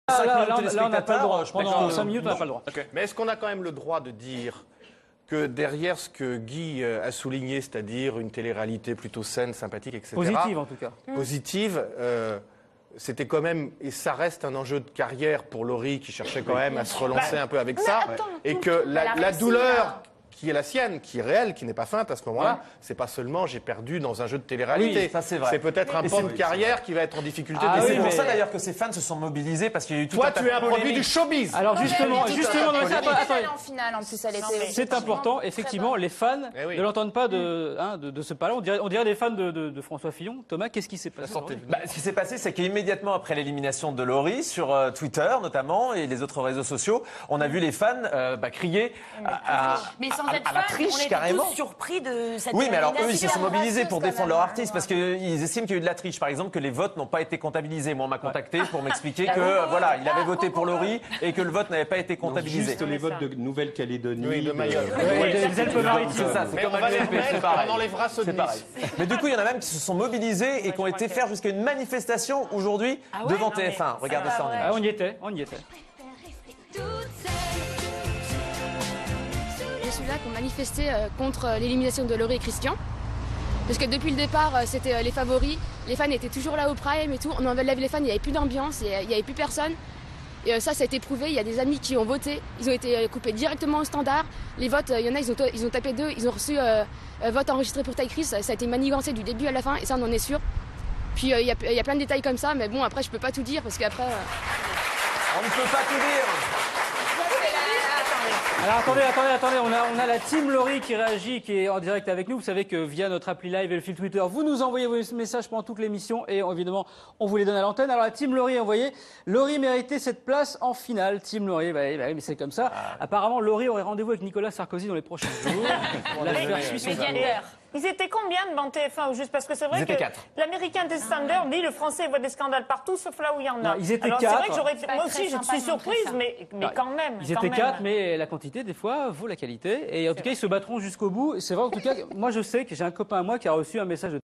Là, on n'a pas le droit. Pendant 5 minutes, on n'a pas le droit. Okay. Mais est-ce qu'on a quand même le droit de dire que derrière ce que Guy a souligné, c'est-à-dire une télé-réalité plutôt saine, sympathique, etc. Positive, en tout cas. Positive, c'était quand même, et ça reste un enjeu de carrière pour Laurie qui cherchait quand même à se relancer un peu avec ça. Et que la douleur qui est la sienne, qui est réelle, qui n'est pas feinte à ce moment-là, c'est pas seulement j'ai perdu dans un jeu de télé-réalité. Oui, ça c'est vrai. C'est peut-être un pan de carrière qui va être en difficulté. C'est pour ça d'ailleurs que ces fans se sont mobilisés parce qu'il y a eu tout Toi, un tas tu es un de produit polémiques. du showbiz. Alors justement, en finale, en plus, elle était. c'est important. Effectivement, les fans ne l'entendent pas de ce pas-là. On dirait des fans de François Fillon. Thomas, qu'est-ce qui s'est passé? Ce qui s'est passé, c'est qu'immédiatement après l'élimination de Laurie, sur Twitter notamment et les autres réseaux sociaux, on a vu les fans crier à la triche carrément. Tous surpris de cette Oui, mais alors eux, ils se sont élimination. mobilisés pour défendre leur artiste parce qu'ils estiment qu'il y a eu de la triche. Par exemple, que les votes n'ont pas été comptabilisés. Moi, on m'a contacté pour m'expliquer que voilà, il avait voté pour Laurie et que le vote n'avait pas été comptabilisé. Juste les votes de Nouvelle-Calédonie, de Mayotte. Les Alpes-Maritimes. C'est ça, c'est comme on va les c'est remettre, pareil. on enlèvera ceux de C'est pareil. Mais du coup, il y en a même qui se sont mobilisés et qui ont été faire jusqu'à une manifestation aujourd'hui devant TF1. Regardez ça en image. On y était. Je suis là pour manifester contre l'élimination de Laurie et Christian. Parce que depuis le départ, c'était les favoris. Les fans étaient toujours là au prime et tout. On enlève les fans, il n'y avait plus d'ambiance, il n'y avait plus personne. Et ça a été prouvé. Il y a des amis qui ont voté. Ils ont été coupés directement au standard. Les votes, il y en a, ils ont tapé 2. Ils ont reçu vote enregistré pour Taille Chris. Ça a été manigancé du début à la fin et ça, on en est sûr. Puis il y a plein de détails comme ça. Mais bon, après, je peux pas tout dire parce qu'après... On ne peut pas tout dire. Alors attendez, on a la team Laurie qui réagit, qui est en direct avec nous. Vous savez que via notre appli live et le fil Twitter, vous nous envoyez vos messages pendant toute l'émission et évidemment, on vous les donne à l'antenne. Alors la team Laurie a envoyé, Laurie méritait cette place en finale. Team Laurie, oui, mais c'est comme ça. Apparemment, Laurie aurait rendez-vous avec Nicolas Sarkozy dans les prochains jours. L'affaire suit son cours. Ils étaient combien devant TF1 juste parce que c'est vrai que l'américain des standards dit le français voit des scandales partout sauf là où il y en a. Non, ils étaient Alors, 4. c'est vrai que moi aussi je suis surprise mais quand même. Ils étaient 4 mais la quantité des fois vaut la qualité et en tout cas ils se battront jusqu'au bout. C'est vrai en tout cas moi je sais que j'ai un copain à moi qui a reçu un message de